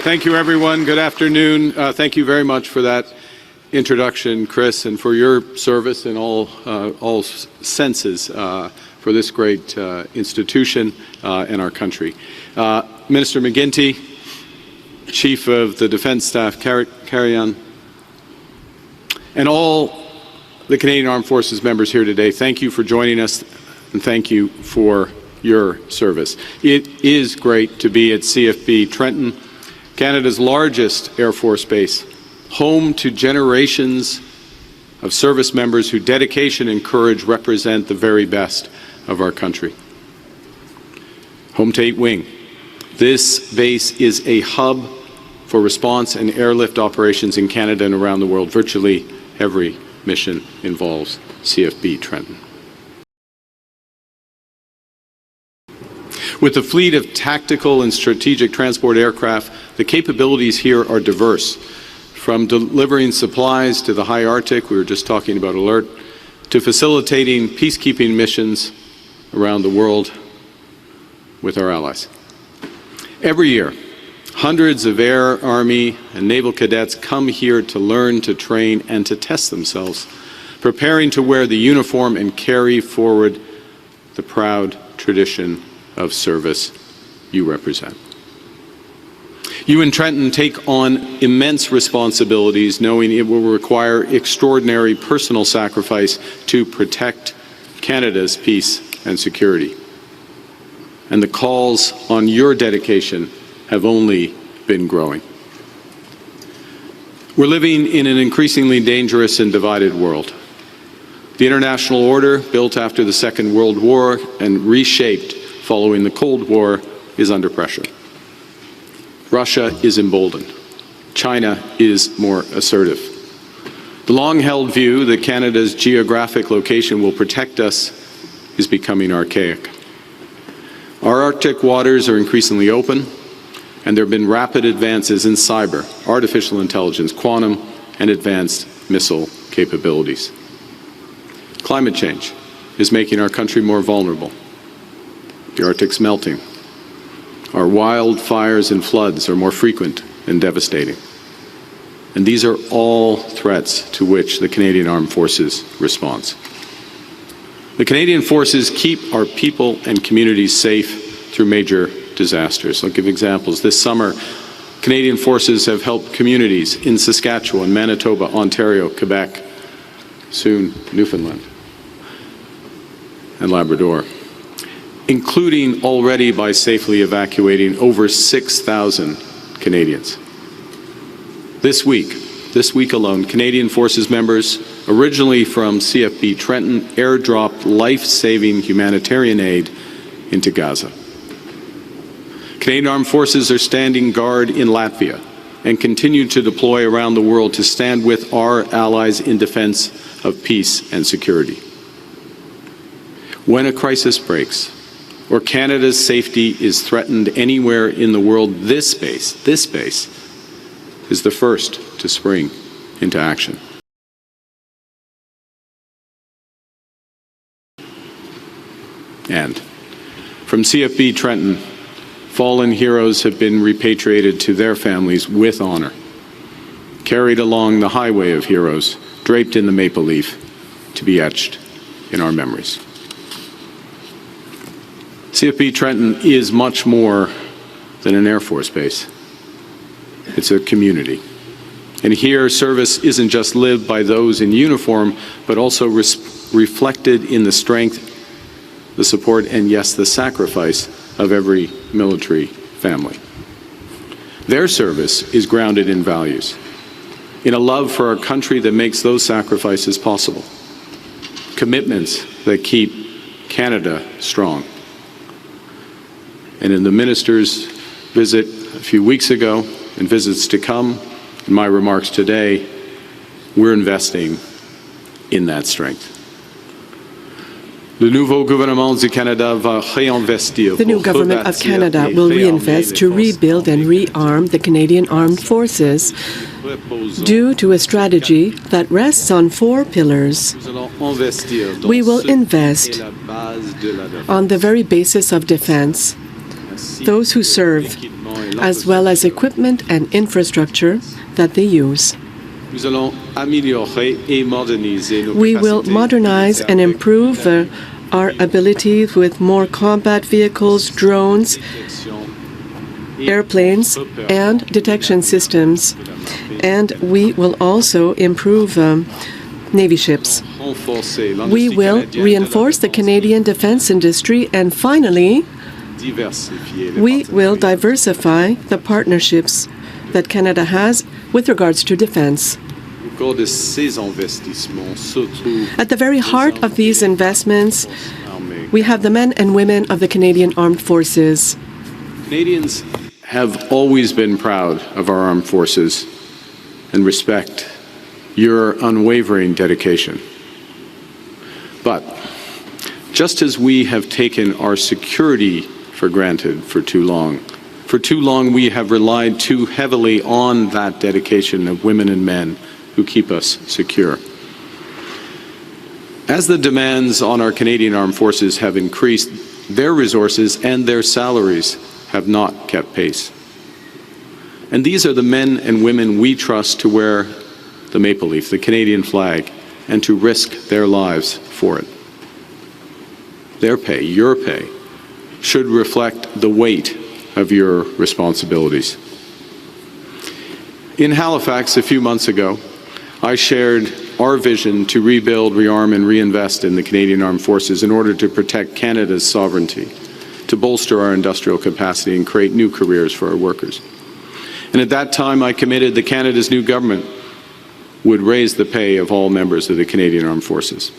Thank you, everyone. Good afternoon. Thank you very much for that introduction, Chris, and for your service in all senses for this great institution and our country. Minister McGuinty, Chief of the Defence Staff, Carry-On, and all the Canadian Armed Forces members here today, thank you for joining us, and thank you for your service. It is great to be at CFB Trenton, Canada's largest Air Force base, home to generations of service members whose dedication and courage represent the very best of our country. Home to 8 Wing. This base is a hub for response and airlift operations in Canada and around the world. Virtually every mission involves CFB Trenton. With a fleet of tactical and strategic transport aircraft, the capabilities here are diverse. From delivering supplies to the high Arctic, we were just talking about ALERT, to facilitating peacekeeping missions around the world with our allies. Every year, hundreds of Air, Army, and Naval cadets come here to learn, to train, and to test themselves, preparing to wear the uniform and carry forward the proud tradition of service you represent. You in Trenton take on immense responsibilities, knowing it will require extraordinary personal sacrifice to protect Canada's peace and security. And the calls on your dedication have only been growing. We're living in an increasingly dangerous and divided world. The international order, built after the Second World War and reshaped following the Cold War, is under pressure. Russia is emboldened. China is more assertive. The long-held view that Canada's geographic location will protect us is becoming archaic. Our Arctic waters are increasingly open, and there have been rapid advances in cyber, artificial intelligence, quantum, and advanced missile capabilities. Climate change is making our country more vulnerable. The Arctic's melting. Our wildfires and floods are more frequent and devastating. And these are all threats to which the Canadian Armed Forces responds. The Canadian Forces keep our people and communities safe through major disasters. I'll give examples. This summer, Canadian Forces have helped communities in Saskatchewan, Manitoba, Ontario, Quebec, soon Newfoundland, and Labrador, including already by safely evacuating over 6,000 Canadians. This week alone, Canadian Forces members, originally from CFB Trenton, airdropped life-saving humanitarian aid into Gaza. Canadian Armed Forces are standing guard in Latvia and continue to deploy around the world to stand with our allies in defense of peace and security. When a crisis breaks, or Canada's safety is threatened anywhere in the world, this base is the first to spring into action. And from CFB Trenton, fallen heroes have been repatriated to their families with honor, carried along the highway of heroes, draped in the maple leaf, to be etched in our memories. CFB Trenton is much more than an Air Force base. It's a community. And here, service isn't just lived by those in uniform, but also reflected in the strength, the support, and yes, the sacrifice of every military family. Their service is grounded in values, in a love for our country that makes those sacrifices possible, commitments that keep Canada strong. And in the minister's visit a few weeks ago and visits to come, in my remarks today, we're investing in that strength. The new government of Canada will reinvest to rebuild and rearm the Canadian Armed Forces due to a strategy that rests on 4 pillars. We will invest on the very basis of defense, those who serve, as well as equipment and infrastructure that they use. We will modernize and improve our abilities with more combat vehicles, drones, airplanes, and detection systems. And we will also improve Navy ships. We will reinforce the Canadian defense industry, and finally, we will diversify the partnerships that Canada has with regards to defense. At the very heart of these investments, we have the men and women of the Canadian Armed Forces. Canadians have always been proud of our armed forces and respect your unwavering dedication. But just as we have taken our security for granted for too long we have relied too heavily on that dedication of women and men who keep us secure. As the demands on our Canadian Armed Forces have increased, their resources and their salaries have not kept pace. And these are the men and women we trust to wear the maple leaf, the Canadian flag, and to risk their lives for it. Their pay, your pay, should reflect the weight of your responsibilities. In Halifax a few months ago, I shared our vision to rebuild, rearm, and reinvest in the Canadian Armed Forces in order to protect Canada's sovereignty, to bolster our industrial capacity and create new careers for our workers. And at that time, I committed that Canada's new government would raise the pay of all members of the Canadian Armed Forces.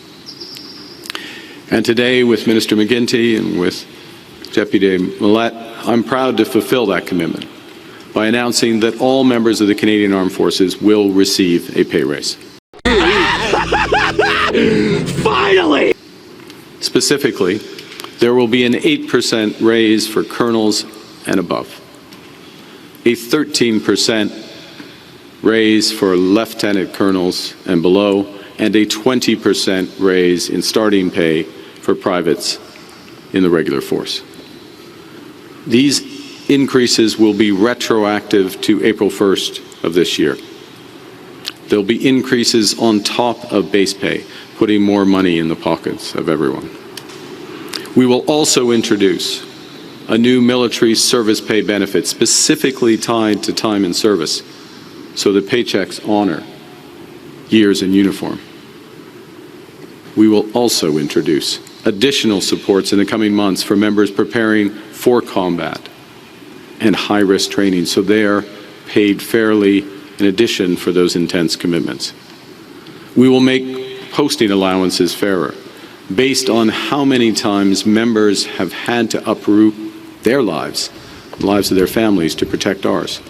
And today, with Minister McGuinty and with Deputy Millett, I'm proud to fulfill that commitment by announcing that all members of the Canadian Armed Forces will receive a pay raise. Finally! Specifically, there will be an 8% raise for colonels and above, a 13% raise for lieutenant colonels and below, and a 20% raise in starting pay for privates in the regular force. These increases will be retroactive to April 1st of this year. There'll be increases on top of base pay, putting more money in the pockets of everyone. We will also introduce a new military service pay benefit specifically tied to time in service, so that paychecks honor years in uniform. We will also introduce additional supports in the coming months for members preparing for combat and high-risk training, so they are paid fairly in addition for those intense commitments. We will make posting allowances fairer, based on how many times members have had to uproot their lives, the lives of their families, to protect ours.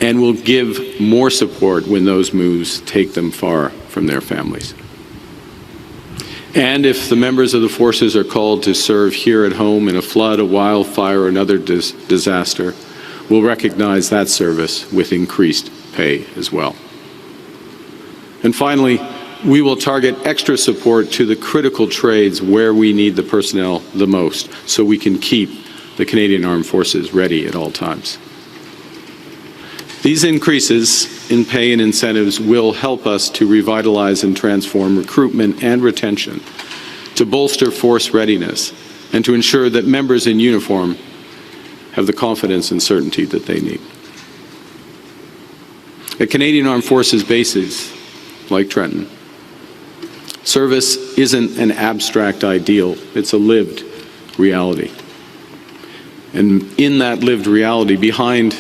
And will give more support when those moves take them far from their families. And if the members of the forces are called to serve here at home in a flood, a wildfire, or another disaster, we'll recognize that service with increased pay as well. And finally, we will target extra support to the critical trades where we need the personnel the most, so we can keep the Canadian Armed Forces ready at all times. These increases in pay and incentives will help us to revitalize and transform recruitment and retention, to bolster force readiness, and to ensure that members in uniform have the confidence and certainty that they need. At Canadian Armed Forces bases, like Trenton, service isn't an abstract ideal, it's a lived reality. And in that lived reality, behind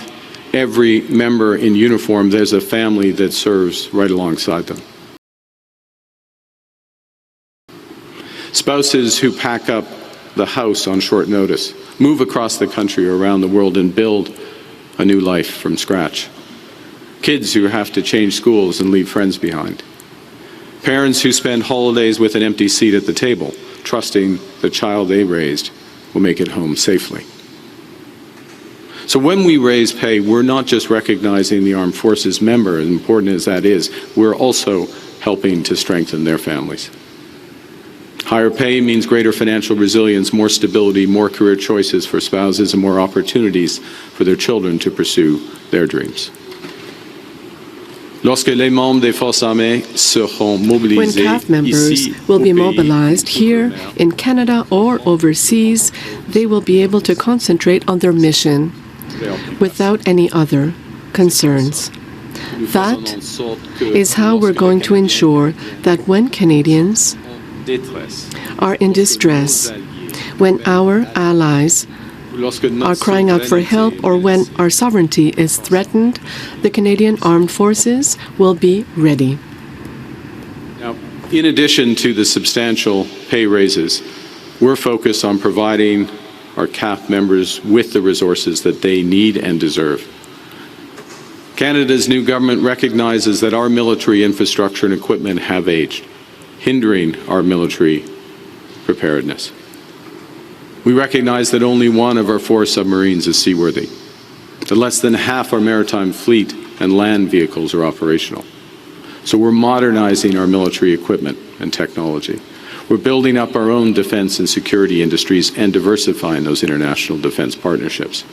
every member in uniform, there's a family that serves right alongside them. Spouses who pack up the house on short notice, move across the country or around the world and build a new life from scratch. Kids who have to change schools and leave friends behind. Parents who spend holidays with an empty seat at the table, trusting the child they raised will make it home safely. So when we raise pay, we're not just recognizing the Armed Forces member, as important as that is, we're also helping to strengthen their families. Higher pay means greater financial resilience, more stability, more career choices for spouses, and more opportunities for their children to pursue their dreams. Lorsque les membres des forces armées seront When mobilisés CAF members ici will be au pays, mobilized here in Canada or overseas, they will be able to concentrate on their mission without any other concerns. That is how we're going to ensure that when Canadians are in distress, when our allies are crying out for help, or when our sovereignty is threatened, the Canadian Armed Forces will be ready. Now, in addition to the substantial pay raises, we're focused on providing our CAF members with the resources that they need and deserve. Canada's new government recognizes that our military infrastructure and equipment have aged, hindering our military preparedness. We recognize that only one of our 4 submarines is seaworthy, that less than half our maritime fleet and land vehicles are operational. So we're modernizing our military equipment and technology. We're building up our own defense and security industries and diversifying those international defense partnerships.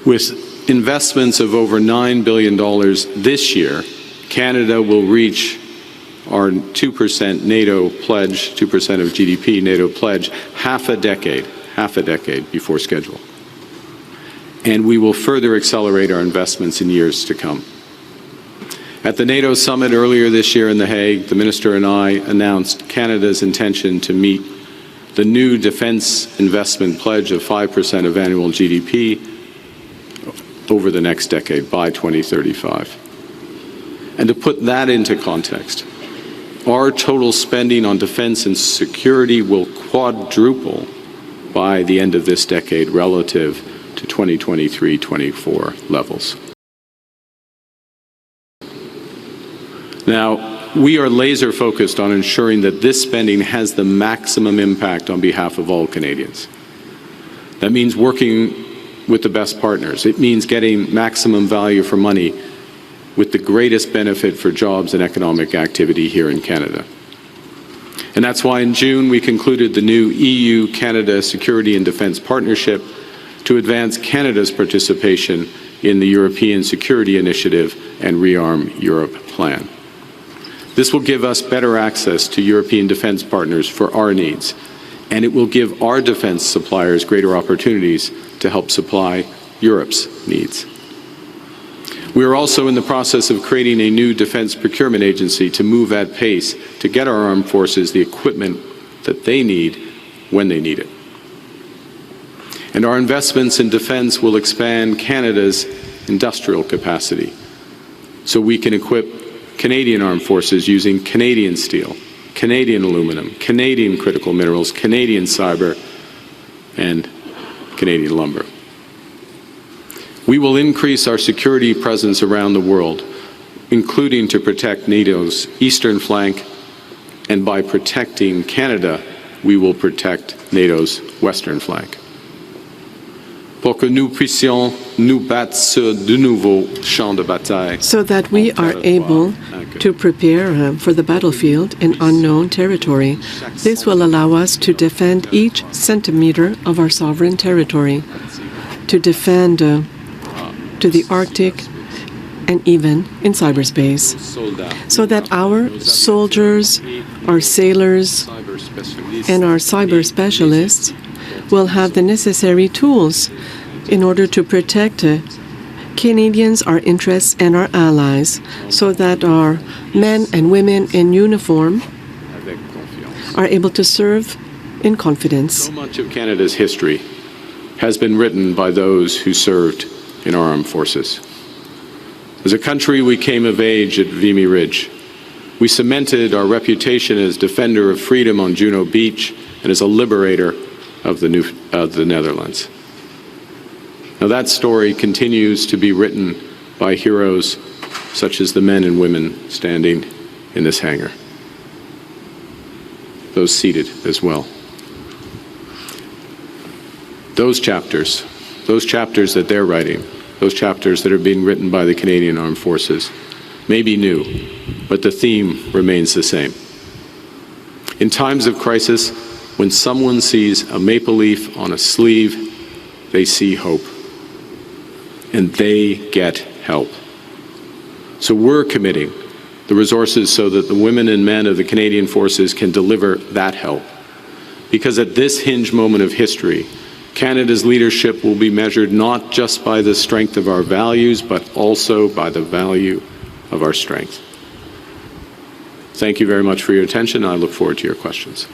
With investments of over $9 billion this year, Canada will reach our 2% NATO pledge, 2% of GDP NATO pledge, half a decade before schedule. And we will further accelerate our investments in years to come. At the NATO summit earlier this year in The Hague, the Minister and I announced Canada's intention to meet the new defense investment pledge of 5% of annual GDP over the next decade, by 2035. And to put that into context, our total spending on defense and security will quadruple by the end of this decade relative to 2023-24 levels. Now, we are laser focused on ensuring that this spending has the maximum impact on behalf of all Canadians. That means working with the best partners. It means getting maximum value for money with the greatest benefit for jobs and economic activity here in Canada. And that's why in June we concluded the new EU-Canada Security and Defence Partnership to advance Canada's participation in the European Security Initiative and Rearm Europe plan. This will give us better access to European defence partners for our needs, and it will give our defence suppliers greater opportunities to help supply Europe's needs. We are also in the process of creating a new defense procurement agency to move at pace to get our armed forces the equipment that they need when they need it. And our investments in defense will expand Canada's industrial capacity so we can equip Canadian armed forces using Canadian steel, Canadian aluminum, Canadian critical minerals, Canadian cyber, and Canadian lumber. We will increase our security presence around the world, including to protect NATO's eastern flank, and by protecting Canada, we will protect NATO's western flank. Pour que nous puissions nous battre sur de nouveaux champs de bataille. So that we are able to prepare for the battlefield in unknown territory. This will allow us to defend each centimeter of our sovereign territory, to defend to the Arctic and even in cyberspace, so that our soldiers, our sailors, and our cyber specialists will have the necessary tools in order to protect Canadians, our interests, and our allies, so that our men and women in uniform are able to serve in confidence. So much of Canada's history has been written by those who served in our armed forces. As a country, we came of age at Vimy Ridge. We cemented our reputation as defender of freedom on Juno Beach and as a liberator of the Netherlands. Now that story continues to be written by heroes such as the men and women standing in this hangar. Those seated as well. Those chapters that they're writing, those chapters that are being written by the Canadian Armed Forces, may be new, but the theme remains the same. In times of crisis, when someone sees a maple leaf on a sleeve, they see hope. And they get help. So we're committing the resources so that the women and men of the Canadian Forces can deliver that help. Because at this hinge moment of history, Canada's leadership will be measured not just by the strength of our values, but also by the value of our strength. Thank you very much for your attention. I look forward to your questions.